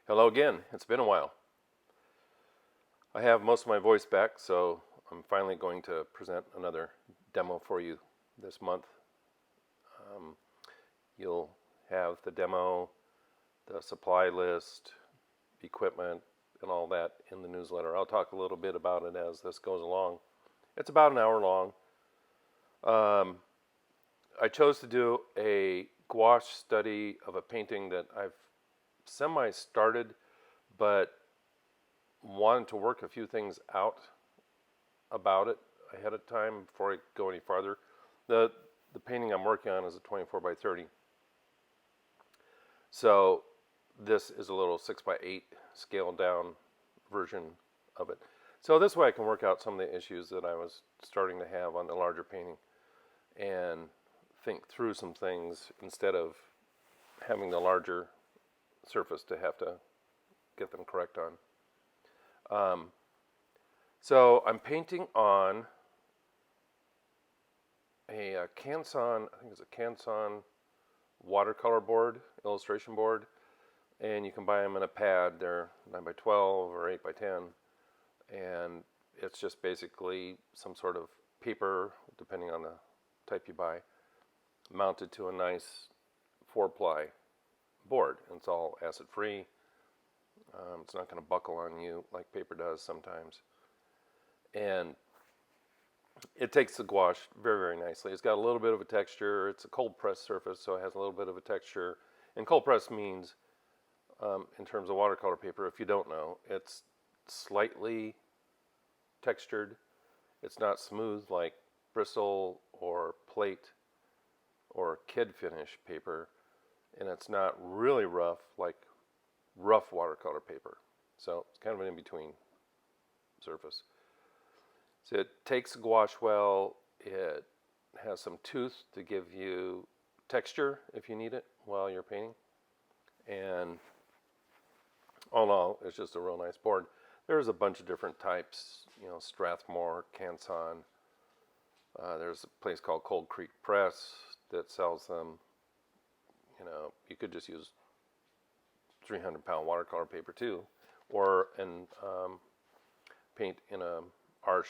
Hello again. It's been a while. I have most of my voice back, so I'm finally going to present another demo for you this month. You'll have the demo, the supply list, equipment, and all that in the newsletter. I'll talk a little bit about it as this goes along. It's about an hour long. I chose to do a gouache study of a painting that I've semi-started, but wanted to work a few things out about it ahead of time before I go any farther. The painting I'm working on is a 24 by 30. So this is a little 6 by 8 scaled down version of it. So this way I can work out some of the issues that I was starting to have on the larger painting and think through some things instead of having the larger surface to have to get them correct on. So I'm painting on a Canson, I think it's a Canson watercolor board, illustration board, and you can buy them in a pad. They're 9 by 12 or 8 by 10, and it's just basically some sort of paper, depending on the type you buy, mounted to a nice 4-ply board. And it's all acid free. It's not going to buckle on you like paper does sometimes. And it takes the gouache very, very nicely. It's got a little bit of a texture. It's a cold press surface, so it has a little bit of a texture. And cold press means, in terms of watercolor paper, if you don't know, it's slightly textured. It's not smooth like bristle or plate or kid finish paper. And it's not really rough like rough watercolor paper. So it's kind of an in-between surface. So it takes gouache well. It has some tooth to give you texture if you need it while you're painting. And all in all, it's just a real nice board. There's a bunch of different types, Strathmore, Canson. There's a place called Cold Creek Press that sells them. You could just use 300-pound watercolor paper too, or paint in a arch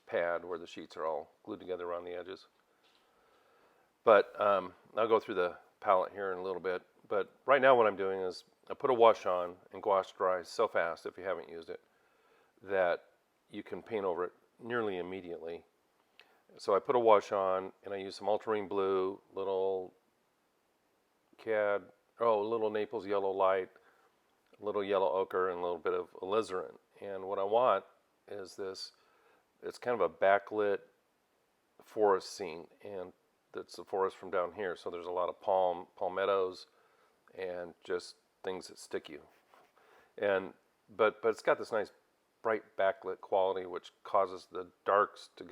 pad where the sheets are all glued together around the edges. But I'll go through the palette here in a little bit. But right now what I'm doing is I put a wash on, and gouache dries so fast if you haven't used it that you can paint over it nearly immediately. So I put a wash on, and I use some ultramarine blue, little little Naples yellow light, a little yellow ochre, and a little bit of alizarin. And what I want is this, it's kind of a backlit forest scene, and that's the forest from down here. So there's a lot of palmettos, and just things that stick you. But it's got this nice bright backlit quality, which causes the darks to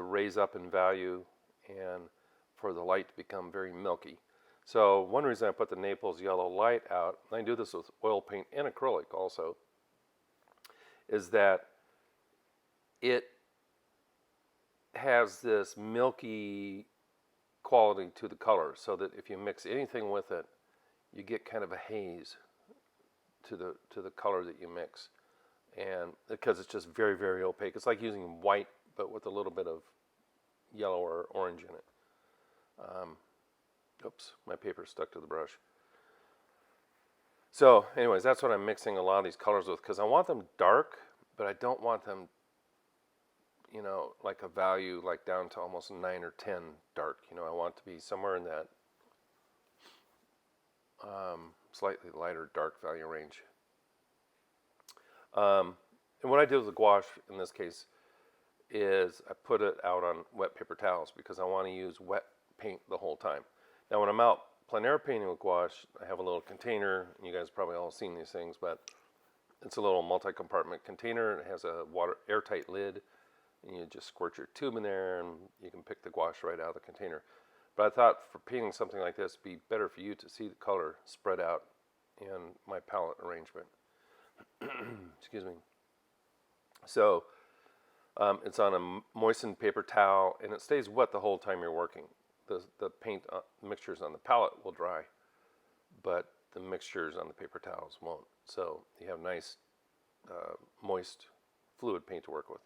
raise up in value, and for the light to become very milky. So one reason I put the Naples yellow light out, and I do this with oil paint and acrylic also, is that it has this milky quality to the color, so that if you mix anything with it, you get kind of a haze to the color that you mix. And because it's just very, very opaque. It's like using white but with a little bit of yellow or orange in it. Oops, my paper stuck to the brush. So anyways, that's what I'm mixing a lot of these colors with, because I want them dark, but I don't want them, like a value like down to almost 9 or 10 dark. I want to be somewhere in that slightly lighter dark value range. And what I did with the gouache in this case is I put it out on wet paper towels because I want to use wet paint the whole time. Now when I'm out plein air painting with gouache, I have a little container, and you guys probably all seen these things, but it's a little multi-compartment container, and it has a airtight lid, and you just squirt your tube in there, and you can pick the gouache right out of the container. But I thought for painting something like this, it'd be better for you to see the color spread out in my palette arrangement. Excuse me. So it's on a moistened paper towel, and it stays wet the whole time you're working. The paint mixtures on the palette will dry, but the mixtures on the paper towels won't. So you have nice, moist, fluid paint to work with.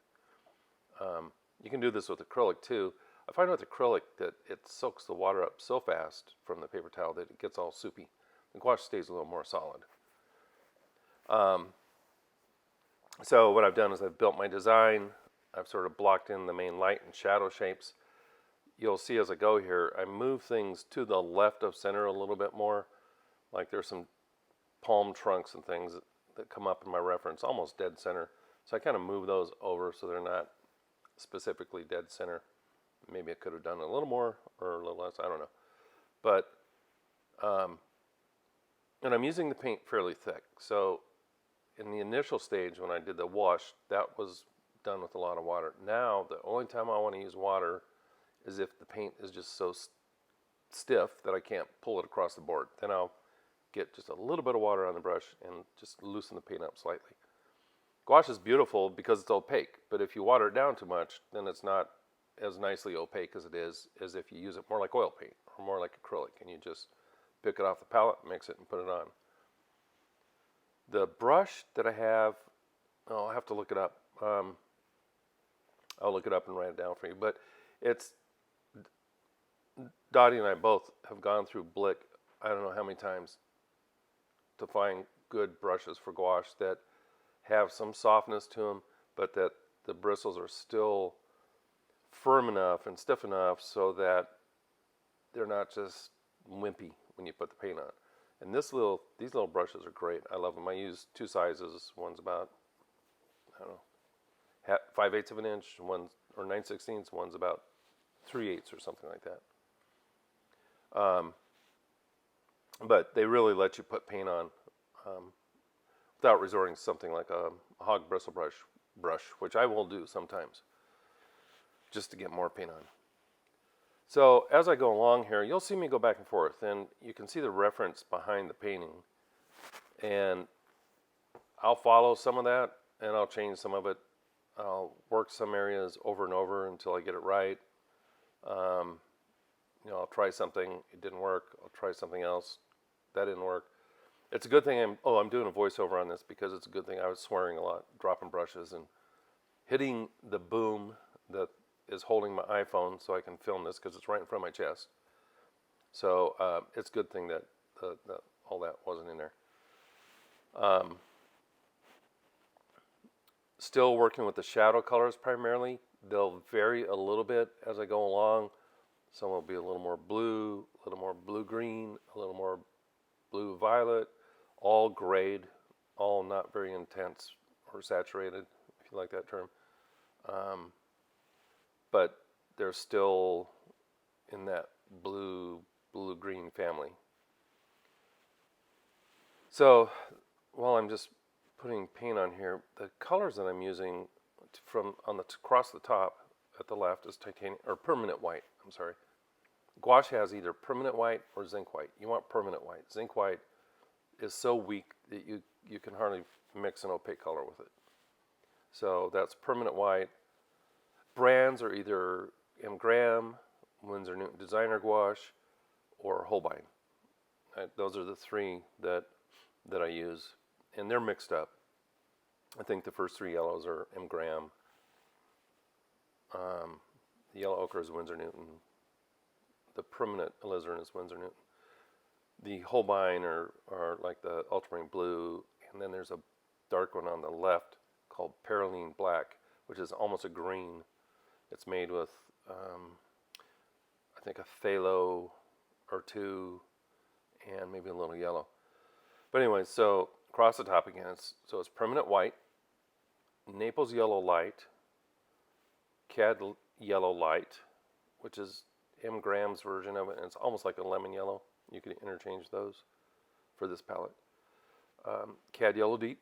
You can do this with acrylic too. I find with acrylic that it soaks the water up so fast from the paper towel that it gets all soupy. The gouache stays a little more solid. So what I've done is I've built my design. I've sort of blocked in the main light and shadow shapes. You'll see as I go here, I move things to the left of center a little bit more. Like there's some palm trunks and things that come up in my reference, almost dead center. So I kind of move those over so they're not specifically dead center. Maybe I could have done a little more or a little less, I don't know. But, and I'm using the paint fairly thick. So in the initial stage when I did the wash, that was done with a lot of water. Now, the only time I want to use water is if the paint is just so stiff that I can't pull it across the board. Then I'll get just a little bit of water on the brush and just loosen the paint up slightly. Gouache is beautiful because it's opaque, but if you water it down too much, then it's not as nicely opaque as it is as if you use it more like oil paint or more like acrylic, and you just pick it off the palette, mix it, and put it on. The brush that I have, I'll have to look it up. I'll look it up and write it down for you. But it's, Dottie and I both have gone through Blick, I don't know how many times, to find good brushes for gouache that have some softness to them, but that the bristles are still firm enough and stiff enough so that they're not just wimpy when you put the paint on. And these little brushes are great. I love them. I use two sizes. One's about, I don't know, 5/8 of an inch, one's, or 9/16. One's about 3/8 or something like that. But they really let you put paint on without resorting to something like a hog bristle brush, which I will do sometimes, just to get more paint on. So as I go along here, you'll see me go back and forth, and you can see the reference behind the painting. And I'll follow some of that, and I'll change some of it. I'll work some areas over and over until I get it right. I'll try something, it didn't work. I'll try something else, that didn't work. It's a good thing I'm doing a voiceover on this because it's a good thing I was swearing a lot, dropping brushes and hitting the boom that is holding my iPhone so I can film this because it's right in front of my chest. So it's a good thing that all that wasn't in there. Still working with the shadow colors primarily. They'll vary a little bit as I go along. Some will be a little more blue, a little more blue-green, a little more blue-violet, all grade, all not very intense or saturated, if you like that term. But they're still in that blue-green family. So while I'm just putting paint on here, the colors that I'm using from across the top at the left is titanium or permanent white. I'm sorry. Gouache has either permanent white or zinc white. You want permanent white. Zinc white is so weak that you can hardly mix an opaque color with it. So that's permanent white. Brands are either M.Graham, Winsor Newton Designer Gouache, or Holbein. Those are the three that I use, and they're mixed up. I think the first three yellows are M.Graham. The yellow ochre is Winsor Newton. The permanent alizarin is Winsor Newton. The Holbein are like the ultramarine blue, and then there's a dark one on the left called Perylene Black, which is almost a green. It's made with, I think, a phthalo or two, and maybe a little yellow. But anyway, so across the top again, it's permanent white, Naples yellow light, Cad yellow light, which is M.Graham's version of it, and it's almost like a lemon yellow. You can interchange those for this palette. Cad yellow deep,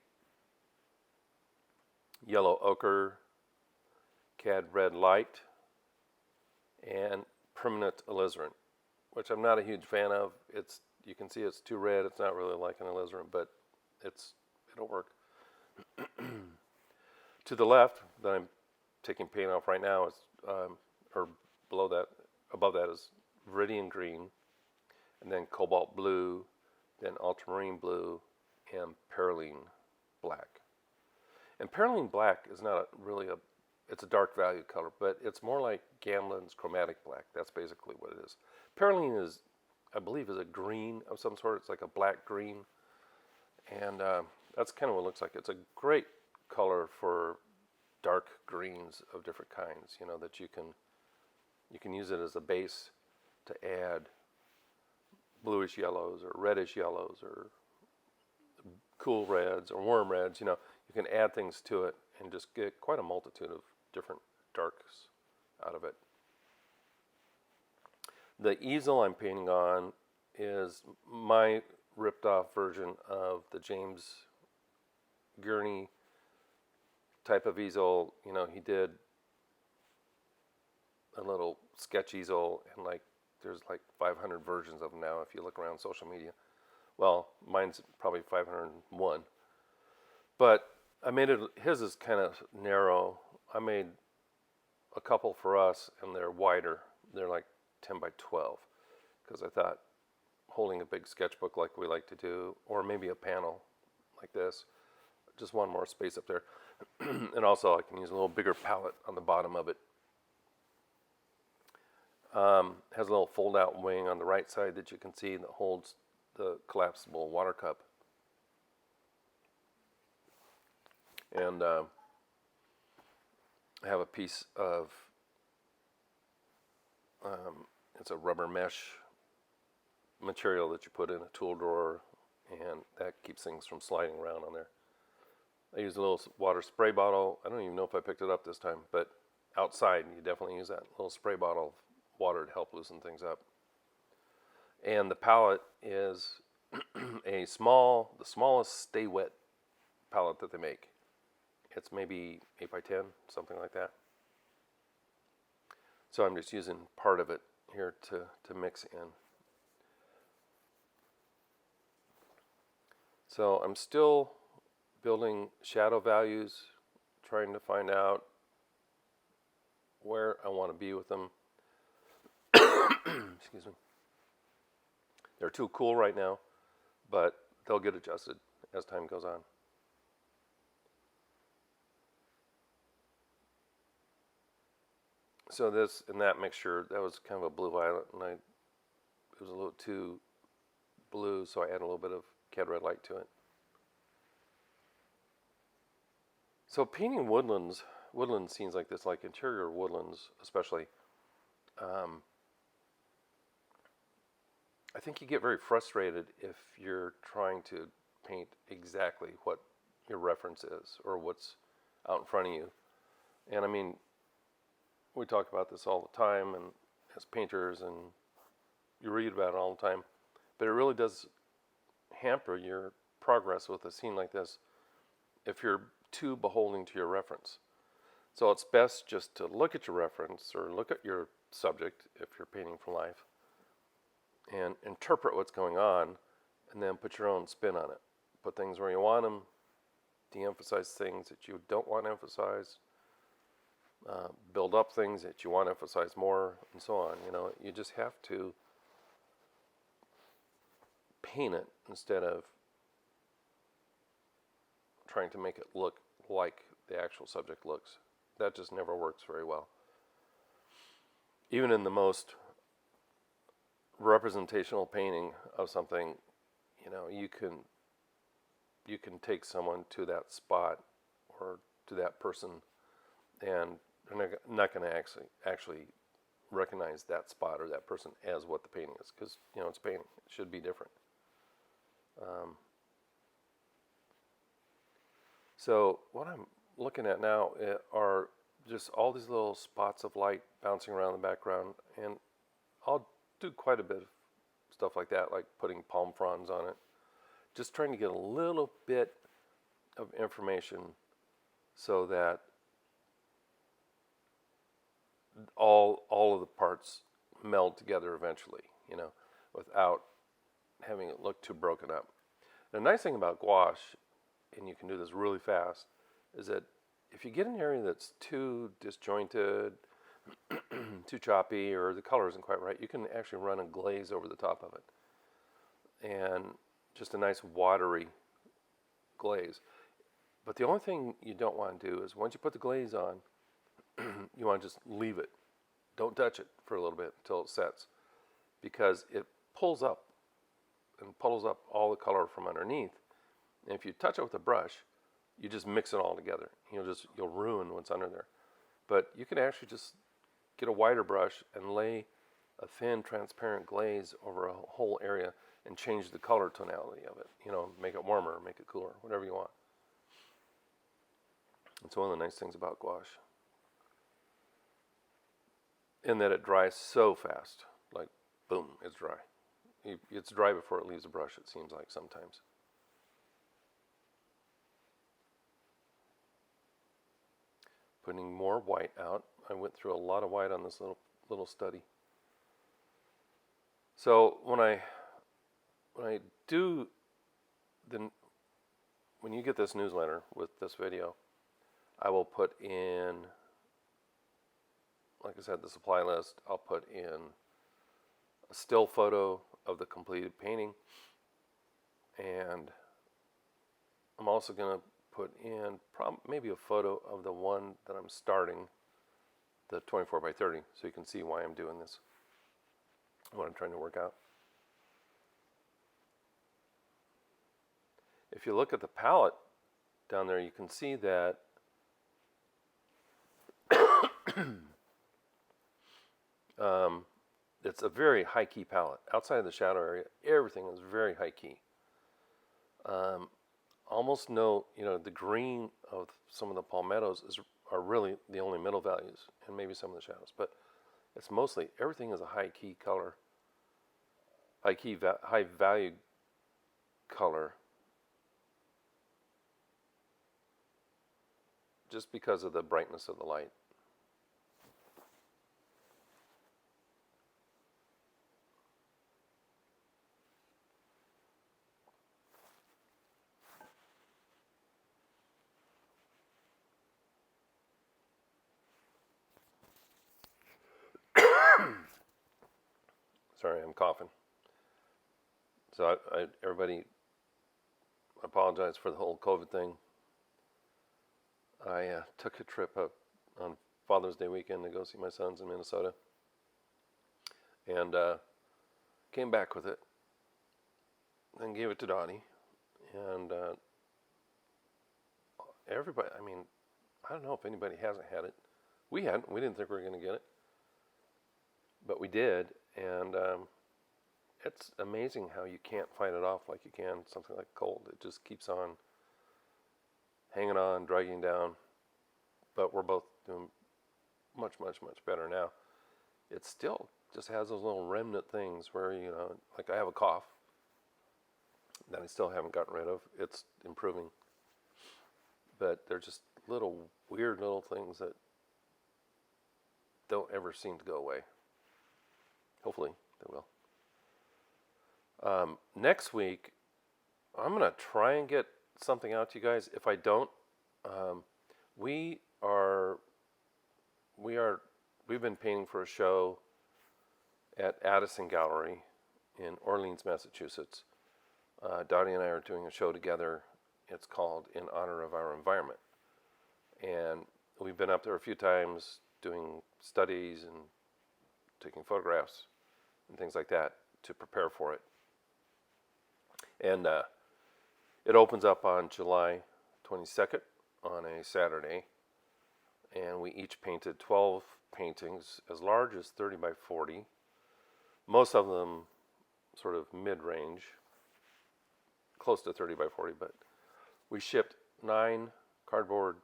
yellow ochre, Cad red light, and permanent alizarin, which I'm not a huge fan of. You can see it's too red. It's not really like an alizarin, but it'll work. To the left, that I'm taking paint off right now, is or below that, above that is viridian green, and then cobalt blue, then ultramarine blue, and perylene black. And perylene black is not really it's a dark value color, but it's more like Gamlen's chromatic black. That's basically what it is. Perylene is, I believe, is a green of some sort. It's like a black green, and that's kind of what it looks like. It's a great color for dark greens of different kinds. You know, that you can use it as a base to add bluish yellows or reddish yellows or cool reds or warm reds. You know, you can add things to it and just get quite a multitude of different darks out of it. The easel I'm painting on is my ripped off version of the James Gurney type of easel. You know, he did a little sketch easel, and like there's like 500 versions of them now if you look around social media. Well, mine's probably 501. But I made it, his is kind of narrow. I made a couple for us, and they're wider. They're like 10 by 12, because I thought holding a big sketchbook like we like to do, or maybe a panel like this, just one more space up there. And also I can use a little bigger palette on the bottom of it. Has a little fold out wing on the right side that you can see that holds the collapsible water cup. And I have a piece of, it's a rubber mesh material that you put in a tool drawer, and that keeps things from sliding around on there. I used a little water spray bottle. I don't even know if I picked it up this time, but outside you definitely use that little spray bottle of water to help loosen things up. And the palette is the smallest stay wet palette that they make. It's maybe 8 by 10, something like that. So I'm just using part of it here to mix in. So I'm still building shadow values, trying to find out where I want to be with them. Excuse me. They're too cool right now, but they'll get adjusted as time goes on. So this and that mixture, that was kind of a blue violet, and it was a little too blue, so I added a little bit of cad red light to it. So painting woodland scenes like this, like interior woodlands especially, I think you get very frustrated if you're trying to paint exactly what your reference is or what's out in front of you. And I mean, we talk about this all the time, and as painters, and you read about it all the time, but it really does hamper your progress with a scene like this if you're too beholden to your reference. So it's best just to look at your reference or look at your subject if you're painting from life and interpret what's going on, and then put your own spin on it. Put things where you want them, de-emphasize things that you don't want to emphasize, build up things that you want to emphasize more, and so on. You know, you just have to paint it instead of trying to make it look like the actual subject looks. That just never works very well. Even in the most representational painting of something, you know, you can take someone to that spot or to that person, and they're not going to actually recognize that spot or that person as what the painting is, because, you know, it's painting. It should be different. So what I'm looking at now are just all these little spots of light bouncing around the background, and I'll do quite a bit of stuff like that, like putting palm fronds on it, just trying to get a little bit of information so that all of the parts meld together eventually, you know, without having it look too broken up. The nice thing about gouache, and you can do this really fast, is that if you get an area that's too disjointed, too choppy, or the color isn't quite right, you can actually run a glaze over the top of it. And just a nice watery glaze. But the only thing you don't want to do is once you put the glaze on, you want to just leave it. Don't touch it for a little bit until it sets, because it pulls up and puddles up all the color from underneath. And if you touch it with a brush, you just mix it all together. You'll ruin what's under there. But you can actually just get a wider brush and lay a thin transparent glaze over a whole area and change the color tonality of it. Make it warmer, make it cooler, whatever you want. It's one of the nice things about gouache. In that it dries so fast. Like, boom, it's dry. It's dry before it leaves the brush, it seems like sometimes. Putting more white out. I went through a lot of white on this little study. So when you get this newsletter with this video, I will put in, like I said, the supply list. I'll put in a still photo of the completed painting, and I'm also going to put in maybe a photo of the one that I'm starting, the 24 by 30, so you can see why I'm doing this, what I'm trying to work out. If you look at the palette down there, you can see that it's a very high key palette. Outside of the shadow area, everything is very high key. Almost the green of some of the palmettos are really the only middle values, and maybe some of the shadows, but it's mostly, everything is a high key color, high value color, just because of the brightness of the light. Sorry, I'm coughing. So everybody, apologize for the whole COVID thing. I took a trip up on Father's Day weekend to go see my sons in Minnesota, and came back with it, and gave it to Donnie, and everybody, I don't know if anybody hasn't had it. We hadn't. We didn't think we were going to get it, but we did, and it's amazing how you can't fight it off like you can something like cold. It just keeps on hanging on, dragging down. But we're both doing much, much, much better now. It still just has those little remnant things where, like I have a cough that I still haven't gotten rid of. It's improving. But they're just weird little things that don't ever seem to go away. Hopefully they will. Next week, I'm going to try and get something out to you guys. If I don't, we've been painting for a show at Addison Gallery in Orleans, Massachusetts. Dottie and I are doing a show together. It's called In Honor of Our Environment. And we've been up there a few times doing studies and taking photographs and things like that to prepare for it. And it opens up on July 22nd on a Saturday. And we each painted 12 paintings as large as 30 by 40. Most of them sort of mid-range, close to 30 by 40, but we shipped 9 cardboard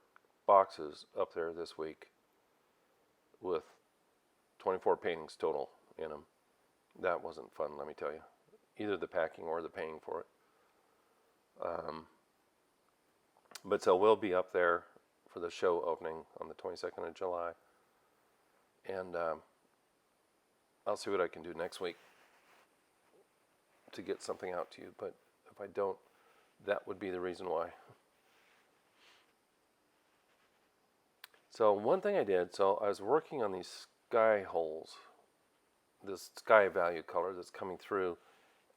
boxes up there this week with 24 paintings total in them. That wasn't fun, let me tell you. Either the packing or the paying for it. But so we'll be up there for the show opening on the 22nd of July. And I'll see what I can do next week to get something out to you. But if I don't, that would be the reason why. So one thing I did, so I was working on these sky holes, this sky value color that's coming through,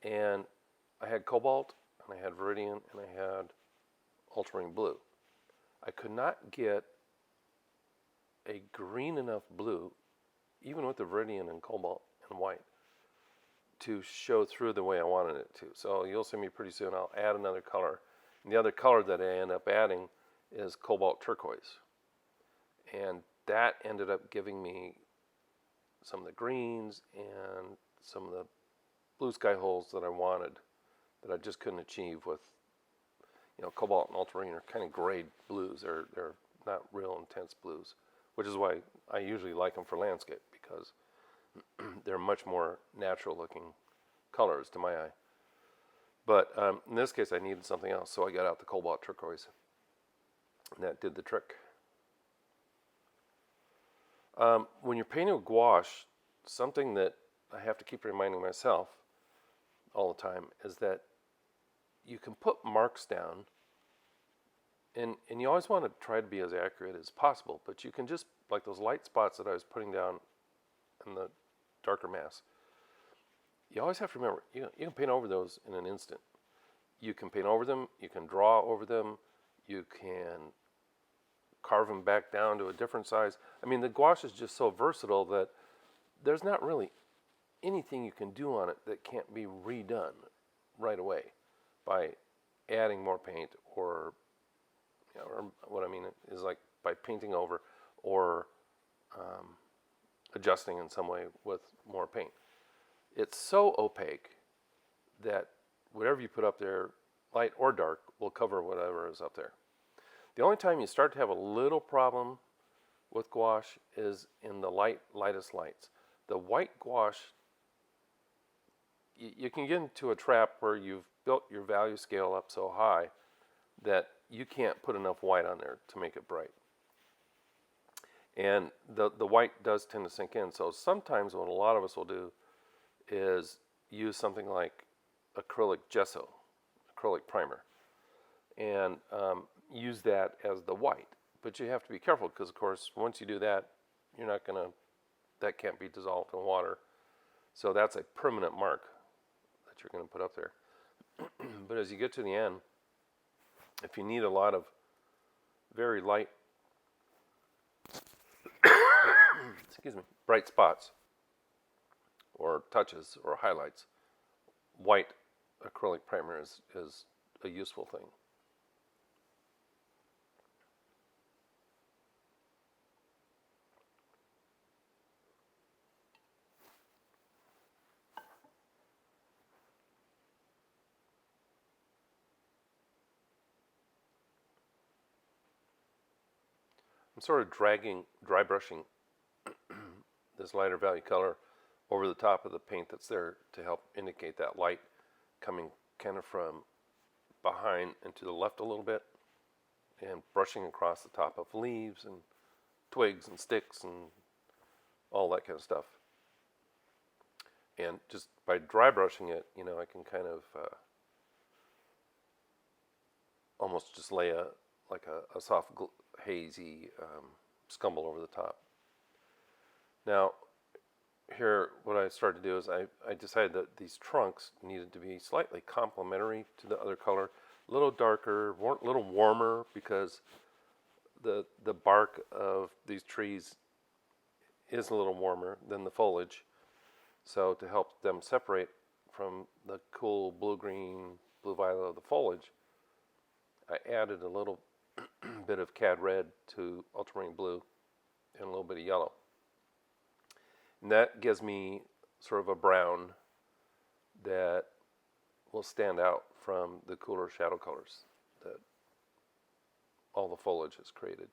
and I had cobalt and I had viridian, and I had ultramarine blue. I could not get a green enough blue, even with the viridian and cobalt and white, to show through the way I wanted it to. So you'll see me pretty soon. I'll add another color. And the other color that I end up adding is cobalt turquoise. And that ended up giving me some of the greens and some of the blue sky holes that I wanted, that I just couldn't achieve with, cobalt and ultramarine are kind of grade blues. They're not real intense blues, which is why I usually like them for landscape, because they're much more natural looking colors to my eye. But in this case I needed something else, so I got out the cobalt turquoise, and that did the trick. When you're painting with gouache, something that I have to keep reminding myself all the time is that you can put marks down, and you always want to try to be as accurate as possible, but you can just, like those light spots that I was putting down in the darker mass, you always have to remember, you can paint over those in an instant. You can paint over them, you can draw over them, you can carve them back down to a different size. I mean, the gouache is just so versatile that there's not really anything you can do on it that can't be redone right away by adding more paint, or what I mean is like by painting over, or adjusting in some way with more paint. It's so opaque that whatever you put up there, light or dark, will cover whatever is up there. The only time you start to have a little problem with gouache is in the lightest lights. The white gouache, you can get into a trap where you've built your value scale up so high that you can't put enough white on there to make it bright. And the white does tend to sink in. So sometimes what a lot of us will do is use something like acrylic gesso, acrylic primer, and use that as the white. But you have to be careful, because of course once you do that, that can't be dissolved in water. So that's a permanent mark that you're going to put up there. But as you get to the end, if you need a lot of very light excuse me, bright spots or touches or highlights, white acrylic primer is a useful thing. I'm sort of dry brushing this lighter value color over the top of the paint that's there to help indicate that light coming kind of from behind and to the left a little bit, and brushing across the top of leaves and twigs and sticks and all that kind of stuff. And just by dry brushing it, I can kind of almost just lay a soft hazy scumble over the top. Now, here what I started to do is I decided that these trunks needed to be slightly complementary to the other color, a little darker, a little warmer, because the bark of these trees is a little warmer than the foliage. So to help them separate from the cool blue-green, blue-violet of the foliage, I added a little bit of cad red to ultramarine blue and a little bit of yellow. And that gives me sort of a brown that will stand out from the cooler shadow colors that all the foliage has created.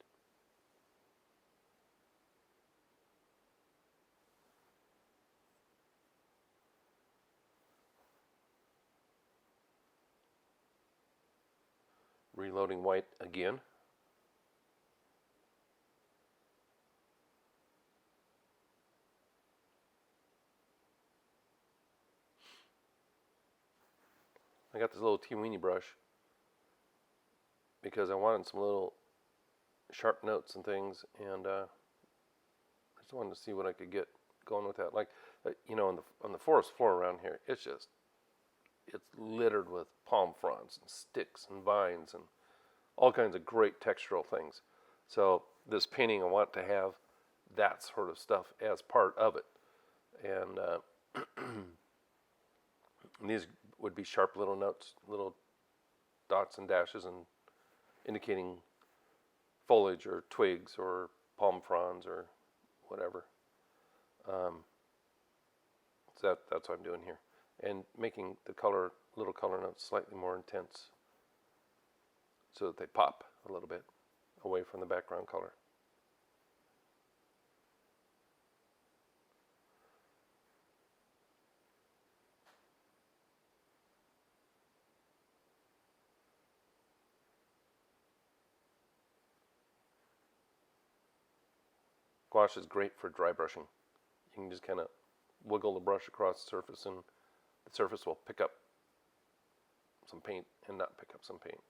Reloading white again. I got this little teeny brush because I wanted some little sharp notes and things, and I just wanted to see what I could get going with that. Like, on the forest floor around here, it's littered with palm fronds. fronds and sticks and vines and all kinds of great textural things. So this painting, I want to have that sort of stuff as part of it. And these would be sharp little notes, little dots and dashes, and indicating foliage or twigs or palm fronds or whatever. So that's what I'm doing here, and making the little color notes slightly more intense, so that they pop a little bit away from the background color. Gouache is great for dry brushing. You can just kind of wiggle the brush across the surface, and the surface will pick up some paint and not pick up some paint.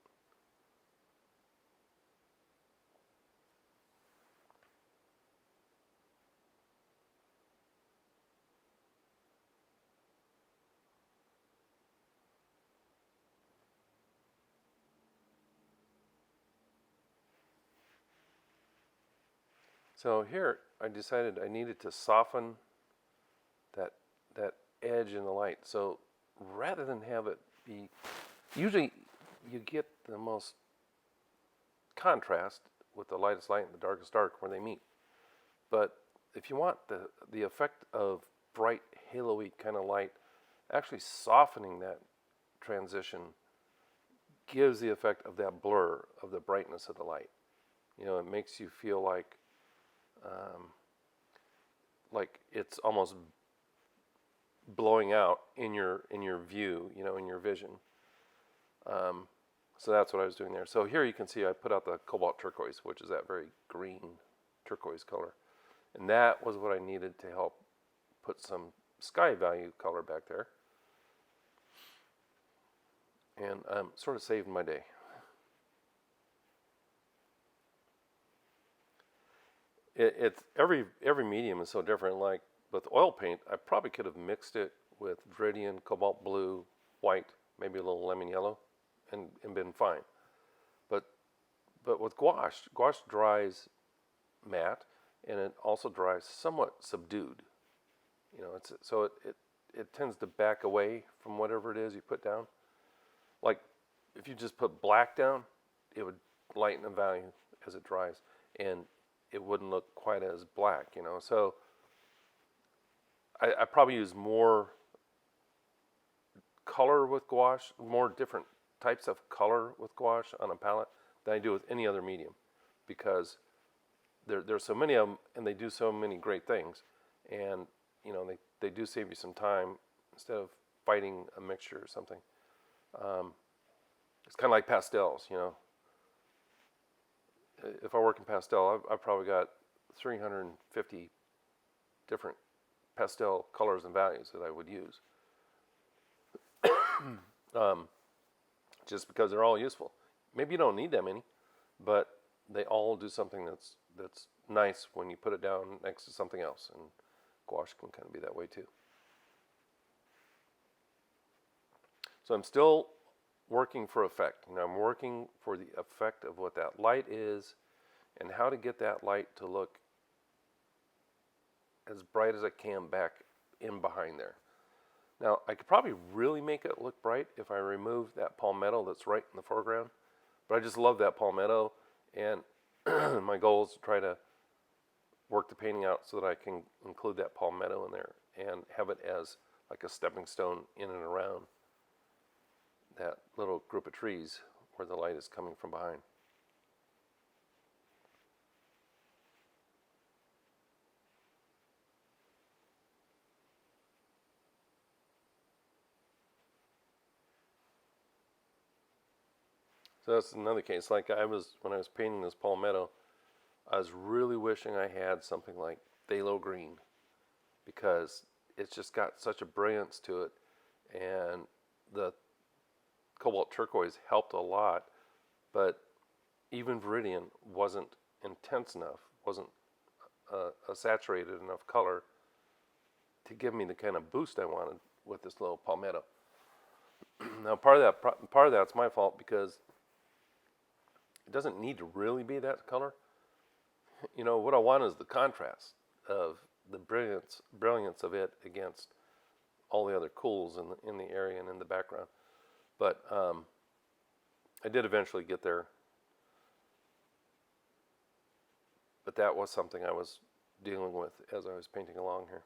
So here I decided I needed to soften that edge in the light. So rather than have it be, usually you get the most contrast with the lightest light and the darkest dark where they meet. But if you want the effect of bright halo-y kind of light, actually softening that transition gives the effect of that blur of the brightness of the light. You know, it makes you feel like it's almost blowing out in your view, you know, in your vision. So that's what I was doing there. So here you can see I put out the cobalt turquoise, which is that very green turquoise color. And that was what I needed to help put some sky value color back there. And sort of saved my day. It's every medium is so different. Like with oil paint, I probably could have mixed it with viridian, cobalt blue, white, maybe a little lemon yellow, and been fine. But with gouache dries matte, and it also dries somewhat subdued. You know, it tends to back away from whatever it is you put down. Like if you just put black down, it would lighten the value as it dries, and it wouldn't look quite as black, you know. So I probably use more color with gouache, more different types of color with gouache on a palette than I do with any other medium, because there's so many of them, and they do so many great things, and you know they do save you some time instead of fighting a mixture or something. It's kind of like pastels, you know. If I work in pastel, I've probably got 350 different pastel colors and values that I would use. Just because they're all useful. Maybe you don't need that many, but they all do something that's nice when you put it down next to something else, and gouache can kind of be that way too. So I'm still working for effect. You know, I'm working for the effect of what that light is and how to get that light to look as bright as I can back in behind there. Now, I could probably really make it look bright if I remove that palmetto that's right in the foreground, but I just love that palmetto, and my goal is to try to work the painting out so that I can include that palmetto in there and have it as like a stepping stone in and around that little group of trees where the light is coming from behind. So that's another case. Like when I was painting this palmetto, I was really wishing I had something like phthalo green, because it's just got such a brilliance to it, and the cobalt turquoise helped a lot, but even viridian wasn't intense enough, wasn't a saturated enough color to give me the kind of boost I wanted with this little palmetto. Now part of that's my fault because it doesn't need to really be that color. You know, what I want is the contrast of the brilliance of it against all the other cools in the area and in the background. But I did eventually get there. But that was something I was dealing with as I was painting along here.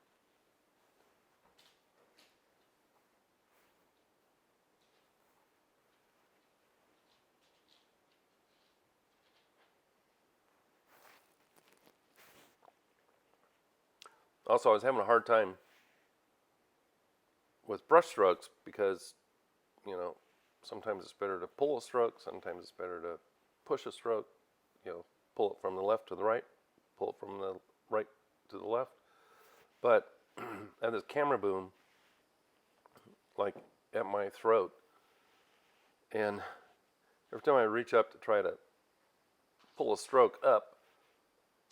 Also, I was having a hard time with brush strokes because, you know, sometimes it's better to pull a stroke, sometimes it's better to push a stroke, you know, pull it from the left to the right, pull it from the right to the left. But I had this camera boom, like, at my throat, and every time I reach up to try to pull a stroke up,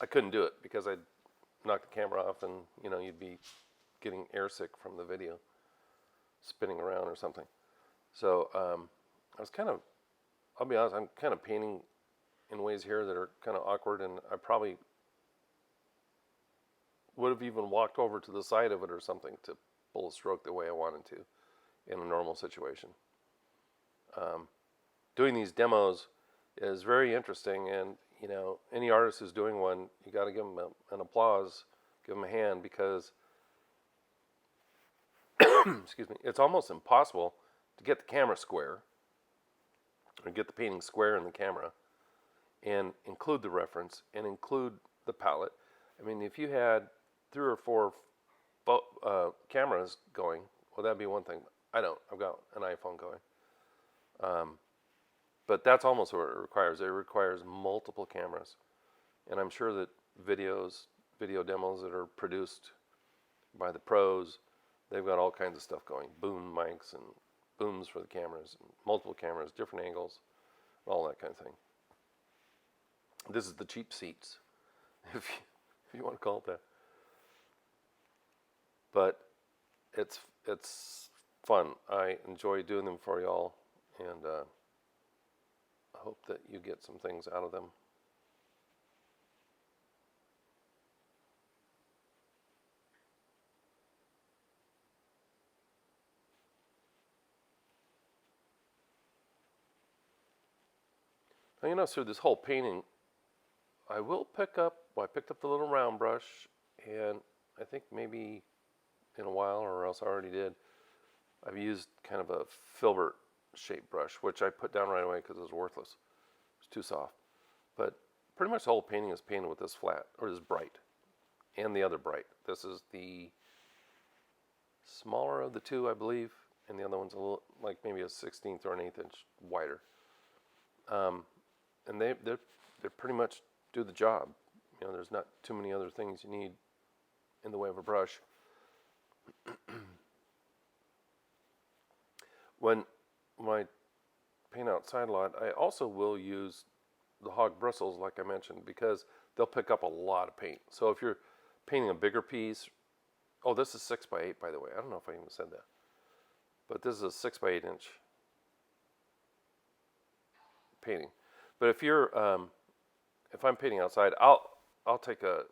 I couldn't do it because I'd knock the camera off and, you know, you'd be getting airsick from the video spinning around or something. So I was kind of, I'll be honest, I'm kind of painting in ways here that are kind of awkward, and I probably would have even walked over to the side of it or something to pull a stroke the way I wanted to in a normal situation. Doing these demos is very interesting, and you know, any artist who's doing one, you got to give them an applause, give them a hand, because excuse me, it's almost impossible to get the camera square or get the painting square in the camera and include the reference and include the palette. I mean, if you had 3 or 4 cameras going, well, that'd be one thing. I don't. I've got an iPhone going. But that's almost what it requires. It requires multiple cameras. And I'm sure that video demos that are produced by the pros, they've got all kinds of stuff going. Boom mics and booms for the cameras, and multiple cameras, different angles, all that kind of thing. This is the cheap seats, if you want to call it that. But it's fun. I enjoy doing them for y'all, and I hope that you get some things out of them. Now, you know, through this whole painting, I picked up the little round brush, and I think maybe in a while, or else I already did, I've used kind of a filbert shaped brush, which I put down right away because it was worthless. It's too soft. But pretty much the whole painting is painted with this flat, or this bright, and the other bright. This is the smaller of the two, I believe, and the other one's a little, like maybe a 16th or an 1/8 inch wider. And they pretty much do the job. You know, there's not too many other things you need in the way of a brush. When I paint outside a lot, I also will use the hog bristles, like I mentioned, because they'll pick up a lot of paint. So if you're painting a bigger piece, oh, this is 6x8, by the way. I don't know if I even said that, but this is a 6x8 inch painting. But if you're, if I'm painting outside, I'll take a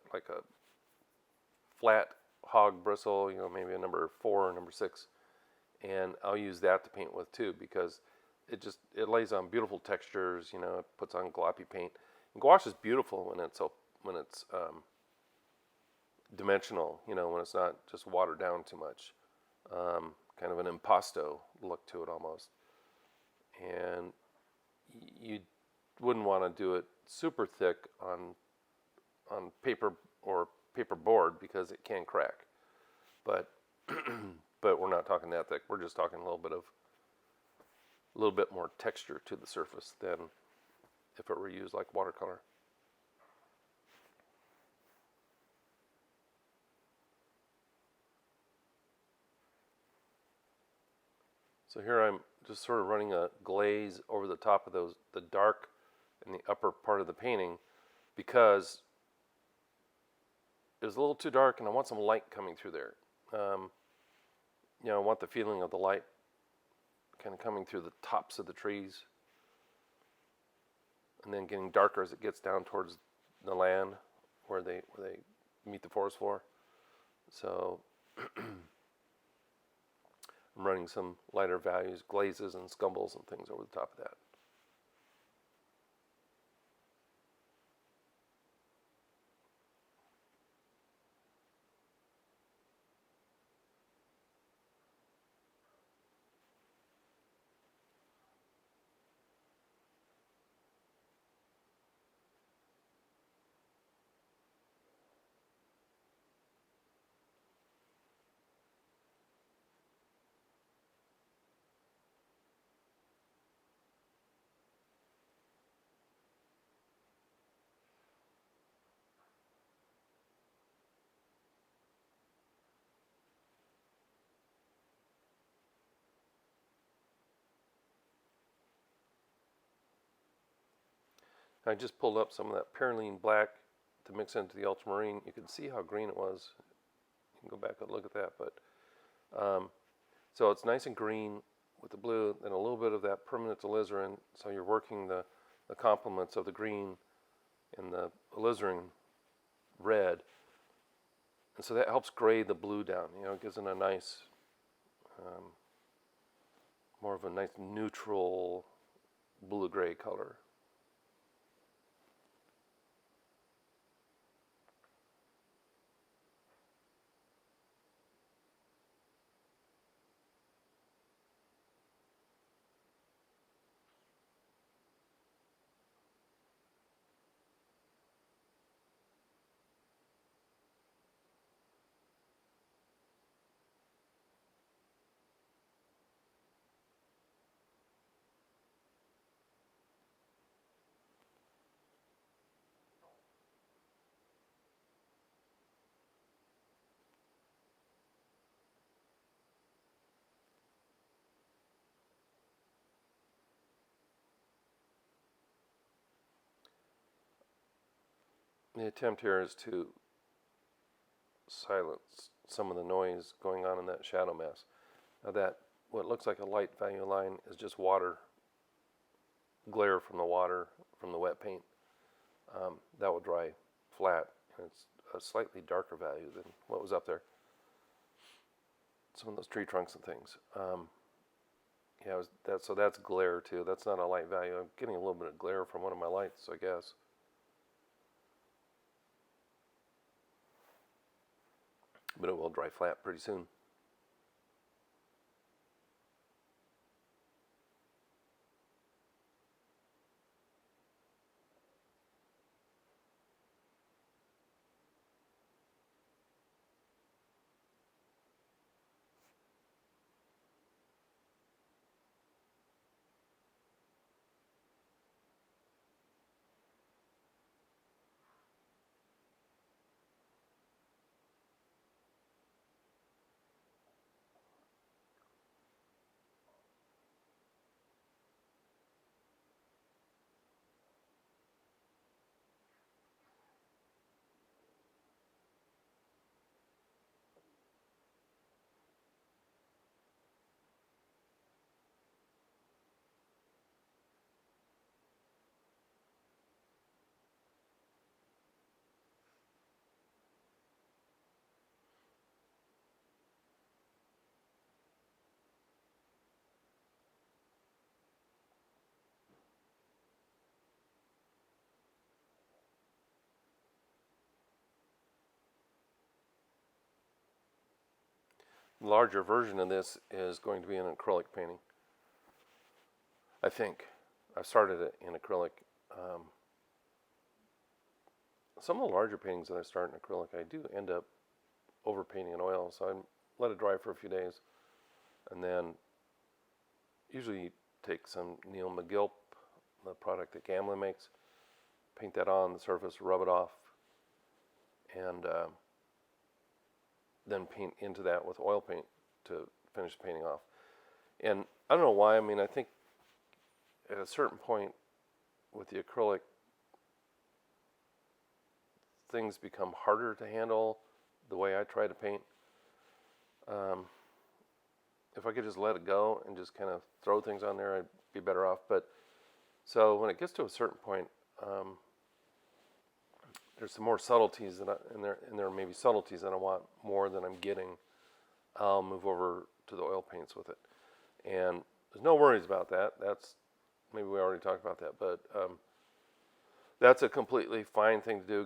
flat hog bristle, you know, maybe a number 4 or number 6, and I'll use that to paint with too, because it lays on beautiful textures. You know, it puts on gloppy paint. And gouache is beautiful when it's dimensional. You know, when it's not just watered down too much, kind of an impasto look to it almost. And you wouldn't want to do it super thick on paper or paper board because it can crack. But but we're not talking that thick. We're just talking a little bit more texture to the surface than if it were used like watercolor. So here I'm just sort of running a glaze over the top of the dark in the upper part of the painting, because it was a little too dark and I want some light coming through there. You know, I want the feeling of the light kind of coming through the tops of the trees, and then getting darker as it gets down towards the land where they meet the forest floor. So I'm running some lighter values, glazes and scumbles and things over the top of that. I just pulled up some of that perylene black to mix into the ultramarine. You can see how green it was. You can go back and look at that. But so it's nice and green with the blue, and a little bit of that permanent alizarin. So you're working the complements of the green and the alizarin red, and so that helps gray the blue down. You know, it gives it a nice, more of a nice neutral blue-gray color. The attempt here is to silence some of the noise going on in that shadow mass. Now that what looks like a light value line is just water, glare from the water, from the wet paint. That will dry flat, and it's a slightly darker value than what was up there. Some of those tree trunks and things. Yeah, so that's glare too. That's not a light value. I'm getting a little bit of glare from one of my lights, I guess. But it will dry flat pretty soon. The larger version of this is going to be an acrylic painting. I think. I've started it in acrylic. Some of the larger paintings that I start in acrylic, I do end up overpainting in oil, so I let it dry for a few days, and then usually take some Neil McGill, the product that Gamlin makes, paint that on the surface, rub it off, and then paint into that with oil paint to finish painting off. And I don't know why. I mean, I think at a certain point with the acrylic, things become harder to handle the way I try to paint. if I could just let it go and just kind of throw things on there, I'd be better off. But so when it gets to a certain point, there's some more subtleties that and there may be subtleties that I want more than I'm getting. I'll move over to the oil paints with it, and there's no worries about that. That's maybe we already talked about that, but that's a completely fine thing to do.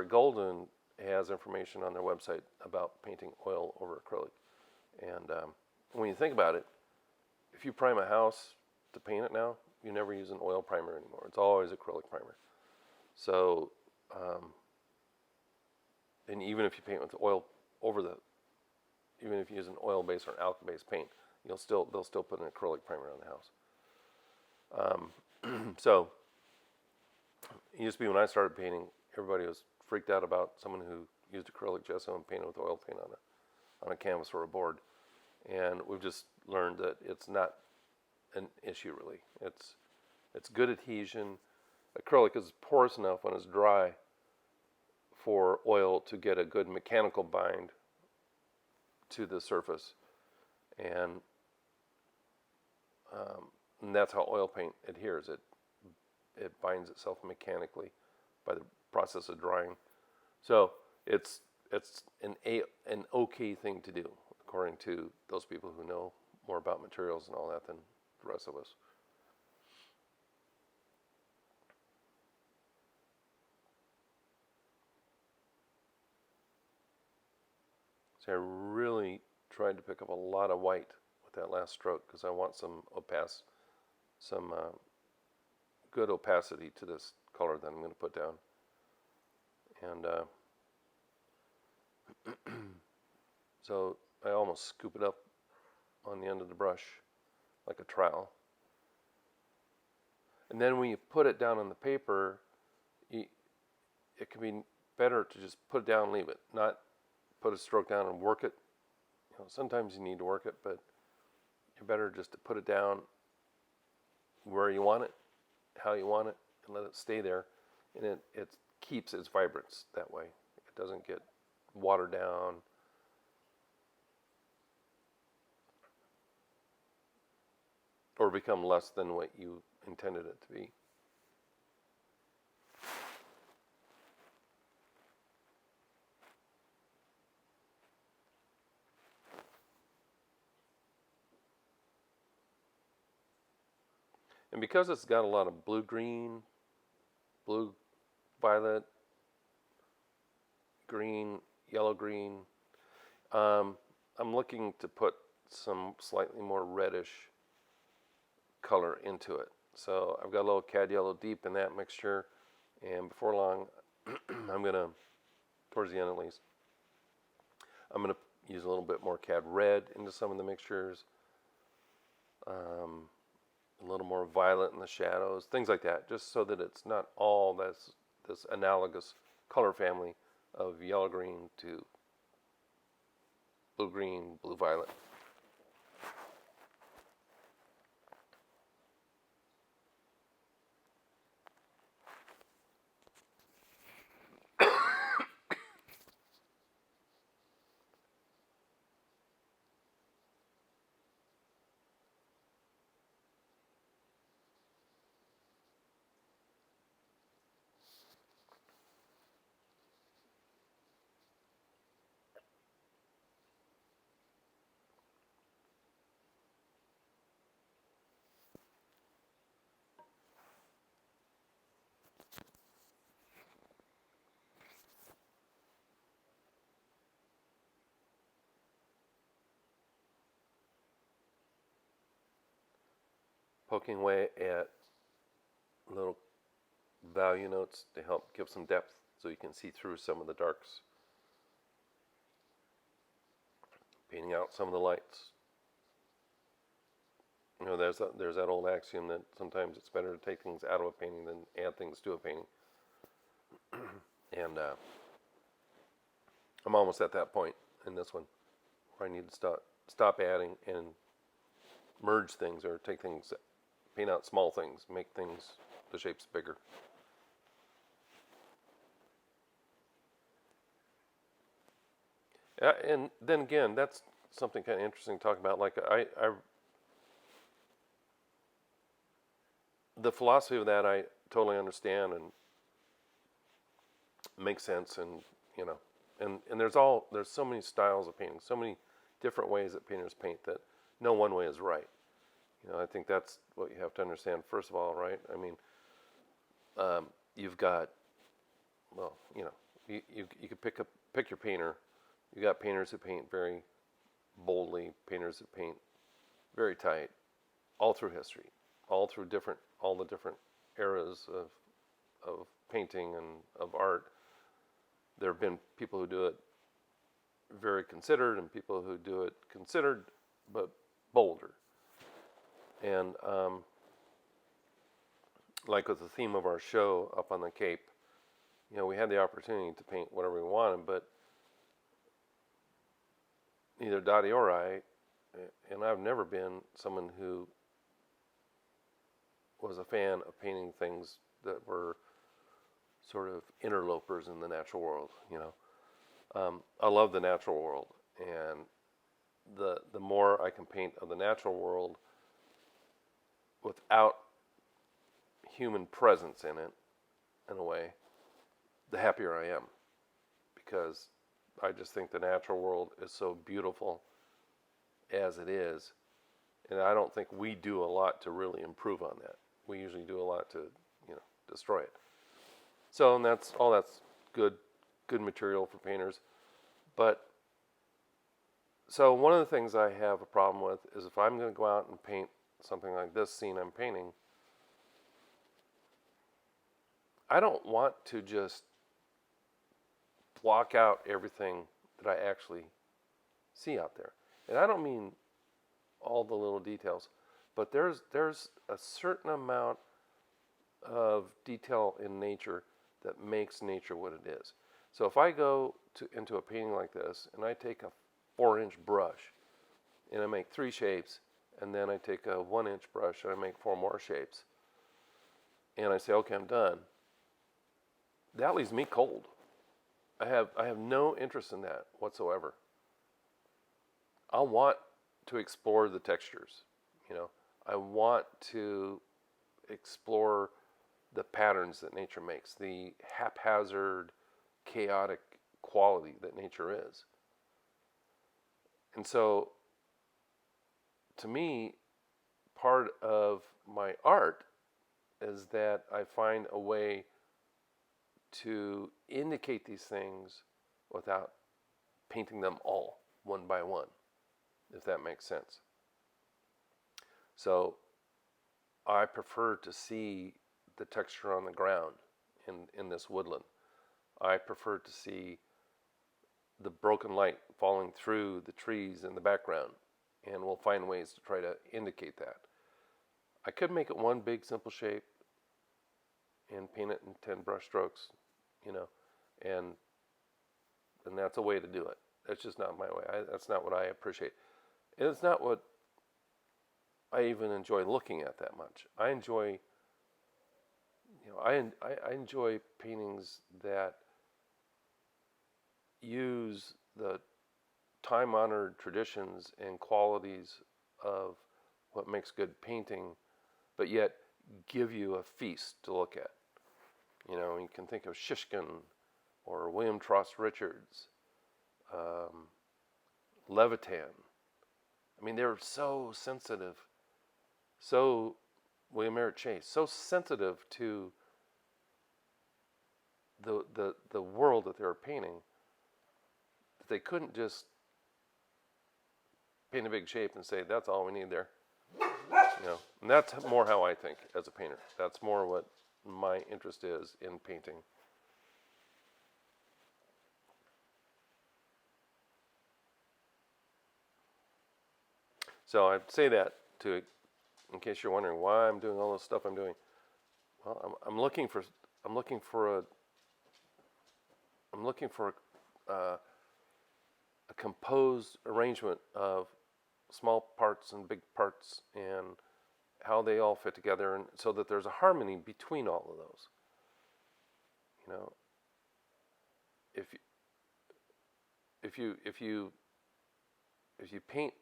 Golden has information on their website about painting oil over acrylic, and when you think about it, if you prime a house to paint it now, you never use an oil primer anymore. It's always acrylic primer. So, and even if you paint with oil even if you use an oil-based or alcohol-based paint, they'll still put an acrylic primer on the house. So, it used to be when I started painting, everybody was freaked out about someone who used acrylic gesso and painted with oil paint on a canvas or a board, and we've just learned that it's not an issue really. It's good adhesion. Acrylic is porous enough when it's dry for oil to get a good mechanical bind to the surface, and that's how oil paint adheres. It binds itself mechanically by the process of drying. So it's an okay thing to do, according to those people who know more about materials and all that than the rest of us. So I really tried to pick up a lot of white with that last stroke because I want some good opacity to this color that I'm going to put down. And so I almost scoop it up on the end of the brush like a trowel. And then when you put it down on the paper, it can be better to just put it down and leave it, not put a stroke down and work it. Sometimes you need to work it, but you're better just to put it down where you want it, how you want it, and let it stay there. And it keeps its vibrance that way. It doesn't get watered down. Or become less than what you intended it to be. And because it's got a lot of blue-green, blue-violet, green, yellow-green, I'm looking to put some slightly more reddish color into it. So I've got a little cad yellow deep in that mixture, and before long, I'm going to, towards the end at least, I'm going to use a little bit more cad red into some of the mixtures. A little more violet in the shadows, things like that, just so that it's not all this analogous color family of yellow-green to blue-green, blue-violet. Poking away at little value notes to help give some depth so you can see through some of the darks. Painting out some of the lights. There's that old axiom that sometimes it's better to take things out of a painting than add things to a painting. And I'm almost at that point in this one where I need to stop adding and merge things, or take things, paint out small things, make things, the shapes bigger. And then again, that's something kind of interesting to talk about. Like the philosophy of that I totally understand and makes sense, and you know, and there's so many styles of painting, so many different ways that painters paint that no one way is right. You know, I think that's what you have to understand first of all, right? I mean, you've got, well, you know, you could pick your painter. You got painters who paint very boldly, painters who paint very tight, all through history, all the different eras of painting and of art. There have been people who do it very considered and people who do it considered but bolder. And like with the theme of our show up on the Cape, you know, we had the opportunity to paint whatever we wanted, but neither Dottie or I, and I've never been someone who was a fan of painting things that were sort of interlopers in the natural world, you know. I love the natural world, and the more I can paint of the natural world without human presence in it, in a way, the happier I am, because I just think the natural world is so beautiful as it is, and I don't think we do a lot to really improve on that. We usually do a lot to, you know, destroy it. So, and that's good material for painters. But so one of the things I have a problem with is if I'm going to go out and paint something like this scene I'm painting, I don't want to just block out everything that I actually see out there. And I don't mean all the little details, but there's a certain amount of detail in nature that makes nature what it is. So if I go into a painting like this and I take a 4-inch brush and I make 3 shapes, and then I take a 1-inch brush and I make 4 more shapes, and I say, okay, I'm done, that leaves me cold. I have no interest in that whatsoever. I want to explore the textures, you know. I want to explore the patterns that nature makes, the haphazard, chaotic quality that nature is. And so, to me, part of my art is that I find a way to indicate these things without painting them all one by one, if that makes sense. So I prefer to see the texture on the ground in this woodland. I prefer to see the broken light falling through the trees in the background, and we'll find ways to try to indicate that. I could make it one big simple shape and paint it in 10 brush strokes, you know, and that's a way to do it. That's just not my way. That's not what I appreciate. And it's not what I even enjoy looking at that much. I enjoy, you know, I enjoy paintings that use the time-honored traditions and qualities of what makes good painting, but yet give you a feast to look at. You know, you can think of Shishkin or William Trost Richards, Levitan. I mean, they're so sensitive, so William Merritt Chase, so sensitive to the world that they were painting, that they couldn't just paint a big shape and say, that's all we need there. You know, and that's more how I think as a painter. That's more what my interest is in painting. So I say that in case you're wondering why I'm doing all this stuff I'm doing. Well, I'm looking for a composed arrangement of small parts and big parts and how they all fit together, and so that there's a harmony between all of those. You know, if you if you paint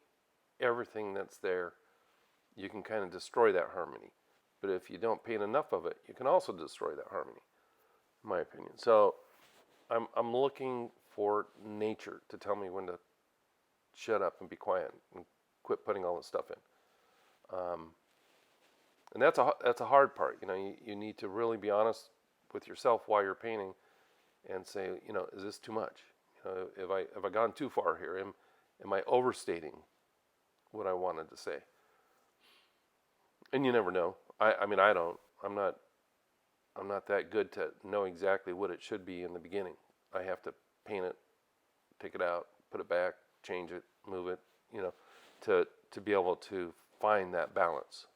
everything that's there, you can kind of destroy that harmony. But if you don't paint enough of it, you can also destroy that harmony, in my opinion. So I'm looking for nature to tell me when to shut up and be quiet and quit putting all this stuff in. And that's a hard part. You need to really be honest with yourself while you're painting and say, is this too much? Have I gone too far here? Am I overstating what I wanted to say? And you never know. I mean, I don't. I'm not that good to know exactly what it should be in the beginning. I have to paint it, take it out, put it back, change it, move it, to be able to find that balance.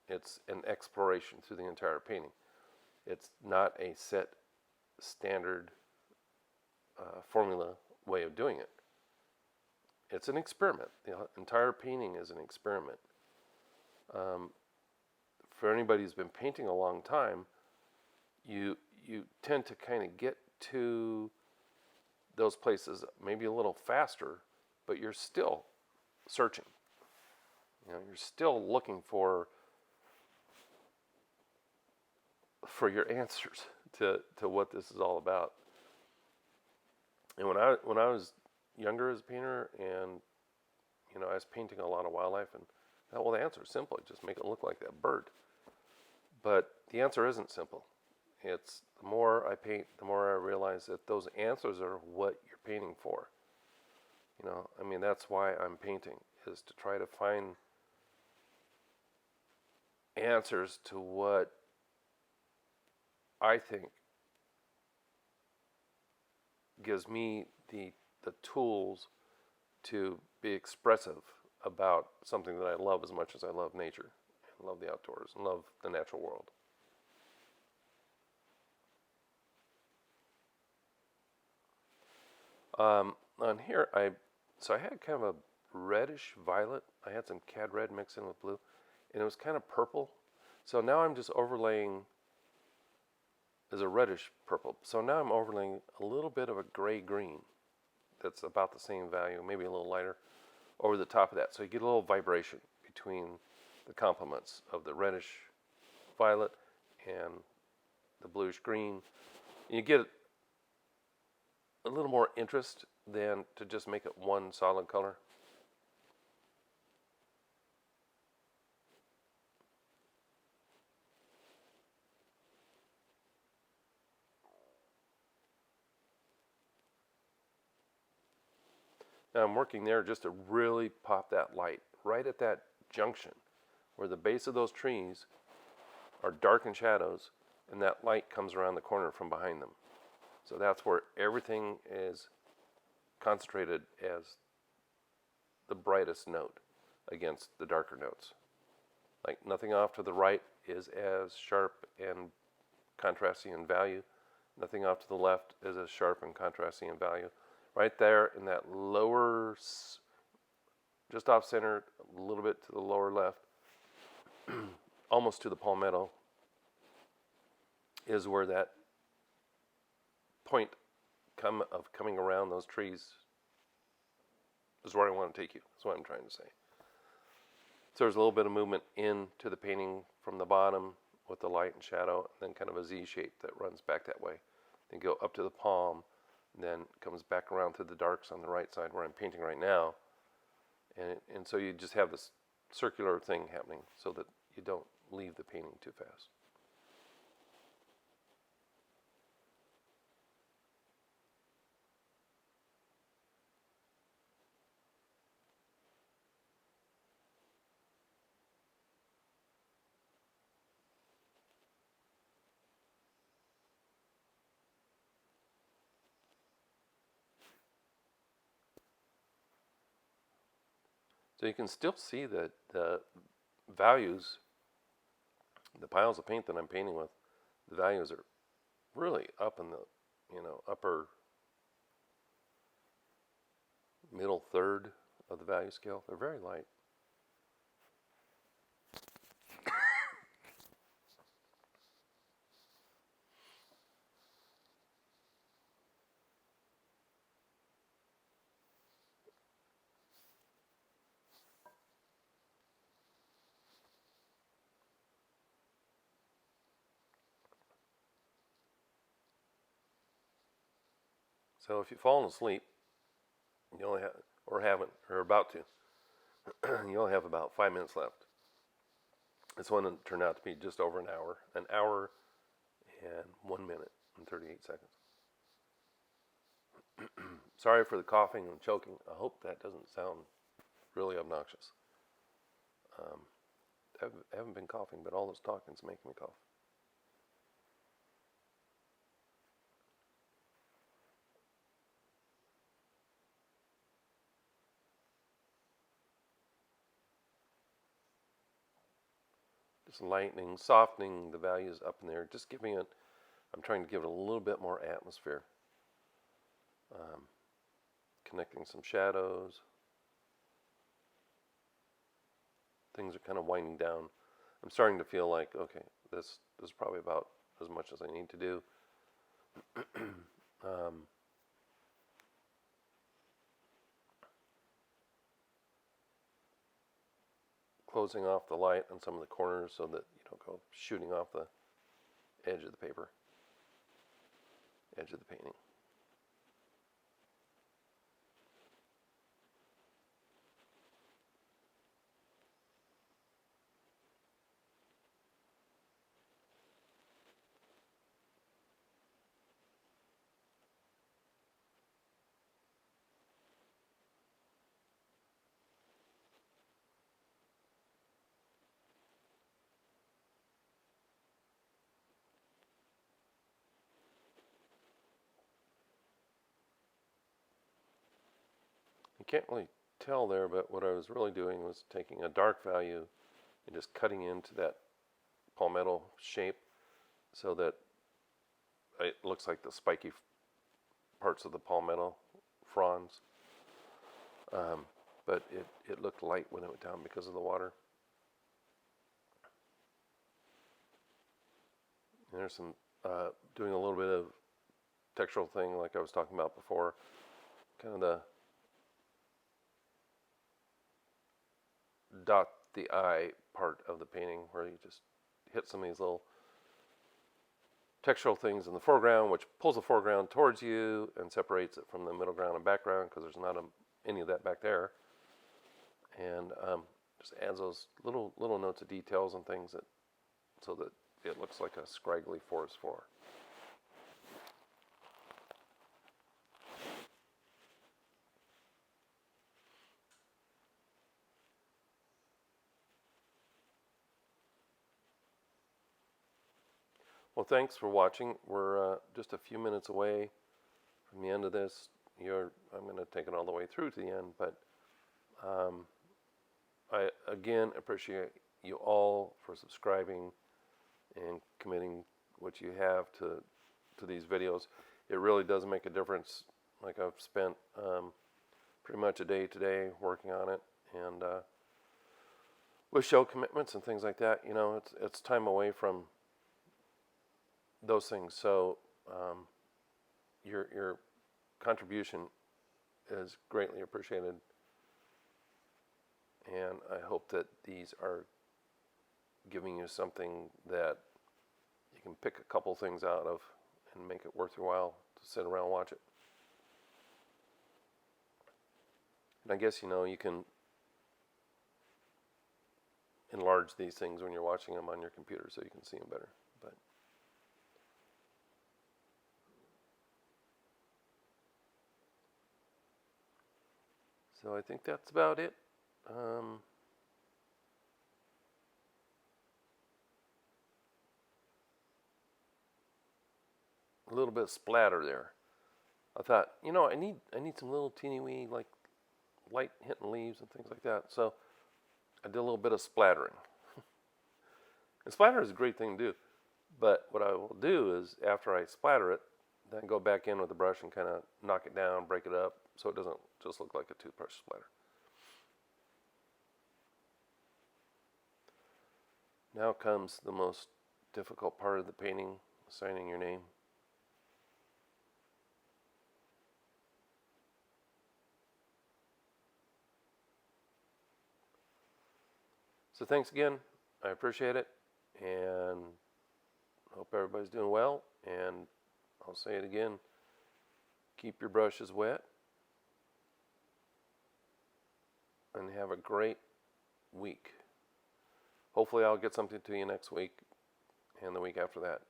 It's an exploration through the entire painting. It's not a set standard formula way of doing it. It's an experiment. The entire painting is an experiment. For anybody who's been painting a long time, you tend to kind of get to those places maybe a little faster, but you're still searching. You're still looking for your answers to what this is all about. And when I was younger as a painter, and I was painting a lot of wildlife, and the answer is simple: just make it look like that bird. But the answer isn't simple. It's the more I paint, the more I realize that those answers are what you're painting for. That's why I'm painting, is to try to find answers to what I think gives me the tools to be expressive about something that I love as much as I love nature, and love the outdoors, and love the natural world. On here, I had kind of a reddish violet. I had some cad red mixed in with blue, and it was kind of purple. So now I'm just overlaying as a reddish purple. So now I'm overlaying a little bit of a gray green that's about the same value, maybe a little lighter, over the top of that. So you get a little vibration between the complements of the reddish violet and the bluish green. And you get a little more interest than to just make it one solid color. Now I'm working there just to really pop that light right at that junction where the base of those trees are dark in shadows, and that light comes around the corner from behind them. So that's where everything is concentrated as the brightest note against the darker notes. Like nothing off to the right is as sharp and contrasting in value. Nothing off to the left is as sharp and contrasting in value. Right there in that lower, just off center, a little bit to the lower left, almost to the palmetto, is where that point of coming around those trees is where I want to take you. That's what I'm trying to say. So there's a little bit of movement into the painting from the bottom with the light and shadow, and then kind of a Z shape that runs back that way. Then go up to the palm, and then comes back around to the darks on the right side where I'm painting right now. And so you just have this circular thing happening so that you don't leave the painting too fast. So you can still see that the values, the piles of paint that I'm painting with, the values are really up in the, upper middle third of the value scale. They're very light. So if you've fallen asleep, you only have, or haven't, or about to, you only have about 5 minutes left. This one turned out to be just over an hour and 1 minute and 38 seconds. Sorry for the coughing and choking. I hope that doesn't sound really obnoxious. I haven't been coughing, but all this talking is making me cough. Just lightening, softening the values up in there, just giving it, I'm trying to give it a little bit more atmosphere. Connecting some shadows. Things are kind of winding down. I'm starting to feel like, okay, this is probably about as much as I need to do. Closing off the light on some of the corners so that you don't go shooting off the edge of the paper, edge of the painting. You can't really tell there, but what I was really doing was taking a dark value and just cutting into that palmetto shape so that it looks like the spiky parts of the palmetto fronds. But it looked light when it went down because of the water. And there's some doing a little bit of textural thing like I was talking about before, kind of the dot the eye part of the painting where you just hit some of these little textural things in the foreground, which pulls the foreground towards you and separates it from the middle ground and background because there's not any of that back there, and just adds those little notes of details and things that so that it looks like a scraggly forest floor. Well, thanks for watching. We're just a few minutes away from the end of this. I'm going to take it all the way through to the end, but I again appreciate you all for subscribing and committing what you have to these videos. It really does make a difference. Like I've spent pretty much a day today working on it, and with show commitments and things like that, you know, it's time away from those things. So your contribution is greatly appreciated, and I hope that these are giving you something that you can pick a couple things out of and make it worth your while to sit around and watch it. And I guess, you know, you can enlarge these things when you're watching them on your computer so you can see them better. But so I think that's about it. A little bit of splatter there. I thought, you know, I need some little teeny wee like light hitting leaves and things like that. So I did a little bit of splattering. And splatter is a great thing to do. But what I will do is after I splatter it, then go back in with the brush and kind of knock it down, break it up, so it doesn't just look like a toothbrush splatter. Now comes the most difficult part of the painting, signing your name. So thanks again. I appreciate it, and hope everybody's doing well. And I'll say it again, Keep your brushes wet. And have a great week. Hopefully I'll get something to you next week and the week after that.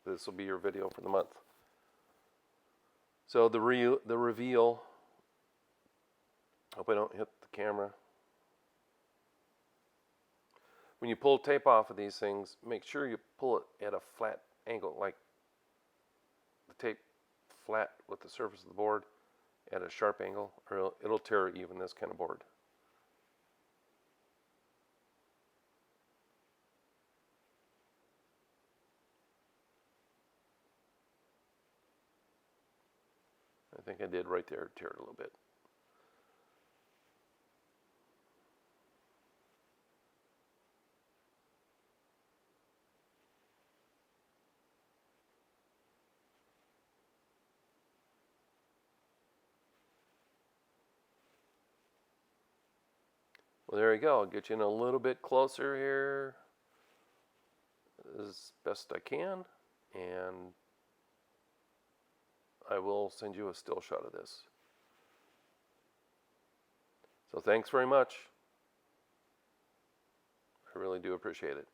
This will be your video for the month. So the reveal, hope I don't hit the camera. When you pull tape off of these things, make sure you pull it at a flat angle, like the tape flat with the surface of the board at a sharp angle, or it'll tear even this kind of board. I think I did right there, tear it a little bit. Well, there you go. I'll get you in a little bit closer here as best I can, and I will send you a still shot of this. So thanks very much. I really do appreciate it.